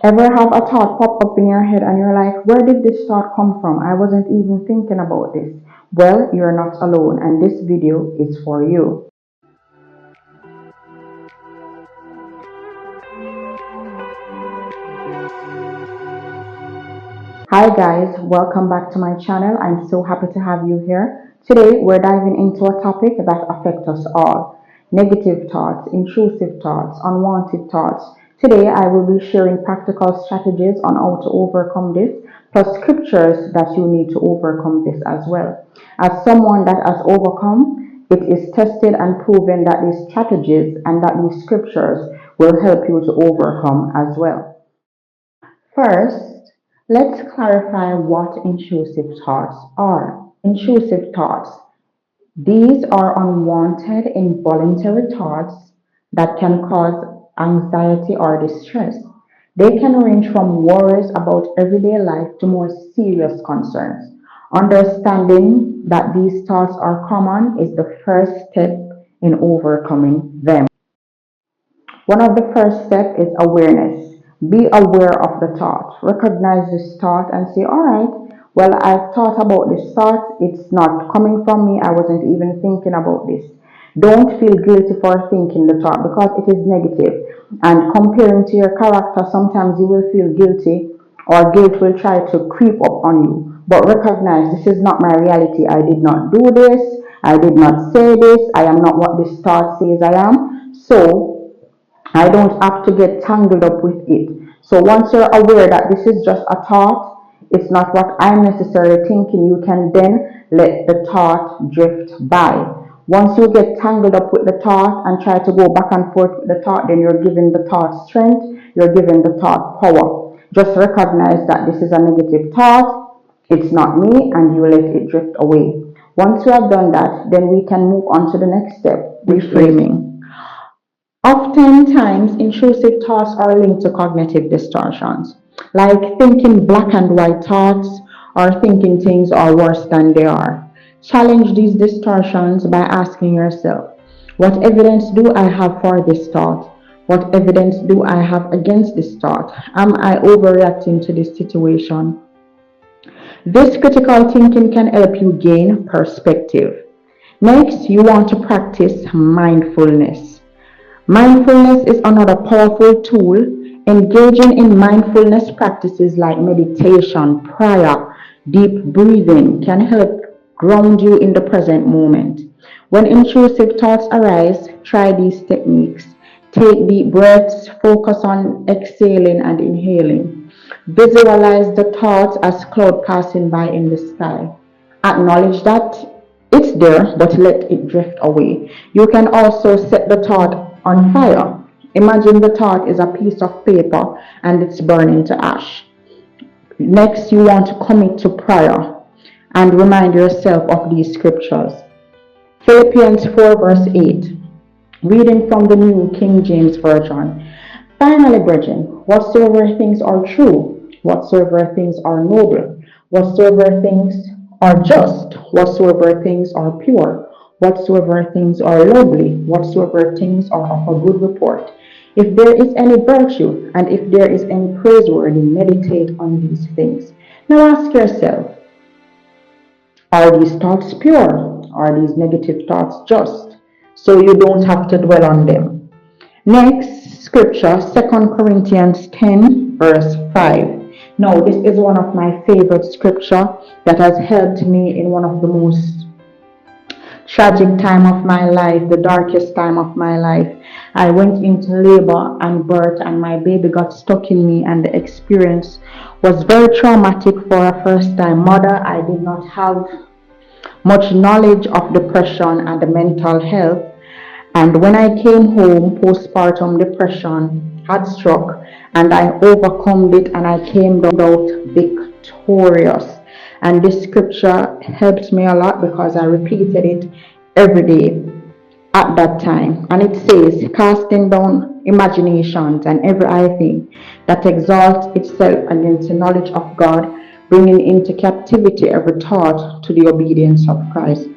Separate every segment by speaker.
Speaker 1: Ever have a thought pop up in your head and you're like, where did this thought come from? I wasn't even thinking about this. Well, you're not alone, and this video is for you. Hi guys, welcome back to my channel. I'm so happy to have you here. Today we're diving into a topic that affects us all. Negative thoughts, intrusive thoughts, unwanted thoughts. Today I will be sharing practical strategies on how to overcome this, plus scriptures that you need to overcome this as well. As someone that has overcome, it is tested and proven that these strategies and that these scriptures will help you to overcome as well. First, let's clarify what intrusive thoughts are. Intrusive thoughts. These are unwanted, involuntary thoughts that can cause anxiety or distress. They can range from worries about everyday life to more serious concerns. Understanding that these thoughts are common is the first step in overcoming them. One of the first steps is awareness. Be aware of the thought. Recognize this thought and say, all right, well, I've thought about this thought. It's not coming from me. I wasn't even thinking about this. Don't feel guilty for thinking the thought because it is negative. And comparing to your character, sometimes you will feel guilty or guilt will try to creep up on you. But recognize this is not my reality. I did not do this. I did not say this. I am not what this thought says I am. So I don't have to get tangled up with it. So once you're aware that this is just a thought, it's not what I'm necessarily thinking, you can then let the thought drift by. Once you get tangled up with the thought and try to go back and forth with the thought, then you're giving the thought strength, you're giving the thought power. Just recognize that this is a negative thought, it's not me, and you let it drift away. Once you have done that, then we can move on to the next step, reframing. Oftentimes, intrusive thoughts are linked to cognitive distortions, like thinking black and white thoughts or thinking things are worse than they are. Challenge these distortions by asking yourself, what evidence do I have for this thought? What evidence do I have against this thought? Am I overreacting to this situation? This critical thinking can help you gain perspective. Next, you want to practice mindfulness. Mindfulness is another powerful tool. Engaging in mindfulness practices like meditation, prayer, deep breathing can help ground you in the present moment. When intrusive thoughts arise, try these techniques. Take deep breaths, focus on exhaling and inhaling. Visualize the thoughts as cloud passing by in the sky. Acknowledge that it's there, but let it drift away. You can also set the thought on fire. Imagine the thought is a piece of paper and it's burning to ash. Next, you want to commit to prayer and remind yourself of these scriptures. Philippians 4, verse 8, reading from the New King James Version. Finally, brethren, whatsoever things are true, whatsoever things are noble, whatsoever things are just, whatsoever things are pure, whatsoever things are lovely, whatsoever things are of a good report. If there is any virtue, and if there is any praiseworthy, meditate on these things. Now ask yourself, are these thoughts pure? Are these negative thoughts just? So you don't have to dwell on them. Next scripture, 2 Corinthians 10, verse 5. Now, this is one of my favorite scripture that has helped me in one of the most tragic time of my life, the darkest time of my life. I went into labor and birth and my baby got stuck in me, and the experience was very traumatic for a first time mother. I did not have much knowledge of depression and the mental health. And when I came home, postpartum depression had struck and I overcome it and I came out victorious. And this scripture helped me a lot because I repeated it every day at that time. And it says, casting down imaginations and every high thing that exalts itself against the knowledge of God, bringing into captivity every thought to the obedience of Christ.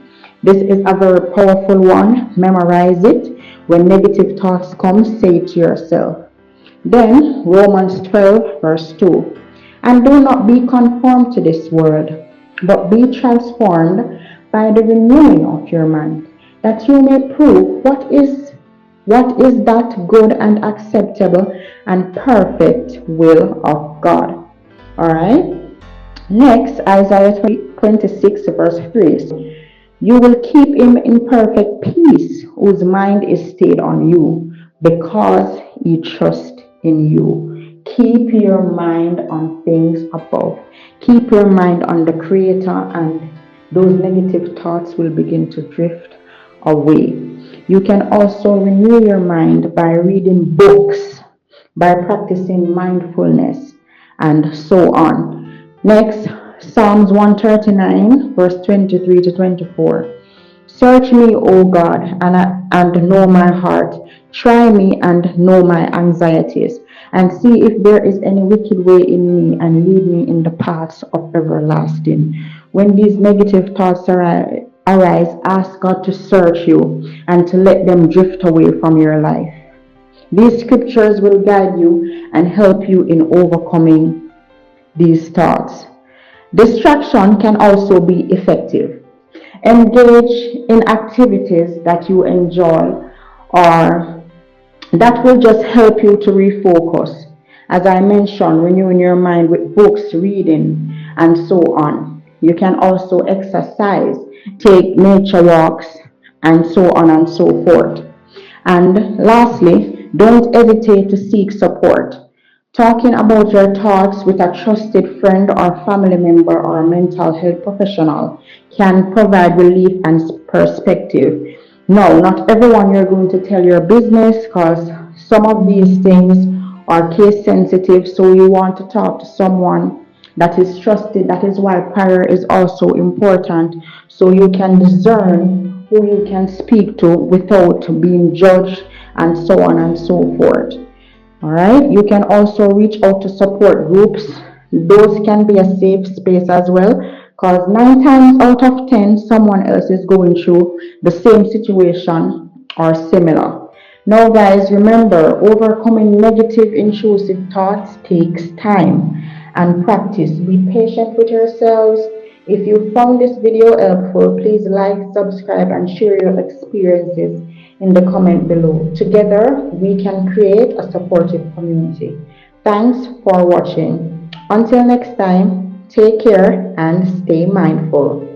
Speaker 1: This is a very powerful one. Memorize it. When negative thoughts come, say it to yourself. Then Romans 12, verse 2. And do not be conformed to this world, but be transformed by the renewing of your mind, that you may prove what is that good and acceptable and perfect will of God. Alright? Next, Isaiah 26, verse 3. You will keep him in perfect peace, whose mind is stayed on you, because he trusts in you. Keep your mind on things above. Keep your mind on the Creator, and those negative thoughts will begin to drift away. You can also renew your mind by reading books, by practicing mindfulness, and so on. Next, Psalms 139, verse 23 to 24. Search me, O God, and know my heart. Try me and know my anxieties, and see if there is any wicked way in me, and lead me in the paths of everlasting. When these negative thoughts arise, ask God to search you and to let them drift away from your life. These scriptures will guide you and help you in overcoming these thoughts. Distraction can also be effective. Engage in activities that you enjoy or that will just help you to refocus. As I mentioned, renewing your mind with books, reading, and so on. You can also exercise, take nature walks, and so on and so forth. And lastly, don't hesitate to seek support. Talking about your thoughts with a trusted friend or family member or a mental health professional can provide relief and perspective. No, not everyone you're going to tell your business, because some of these things are case sensitive, so you want to talk to someone that is trusted. That is why prayer is also important, so you can discern who you can speak to without being judged, and so on and so forth. All right. You can also reach out to support groups. Those can be a safe space as well, because 9 times out of 10, someone else is going through the same situation or similar. Now, guys, remember, overcoming negative, intrusive thoughts takes time and practice. Be patient with yourselves. If you found this video helpful, please like, subscribe, and share your experiences in the comment below. Together, we can create a supportive community. Thanks for watching. Until next time, take care and stay mindful.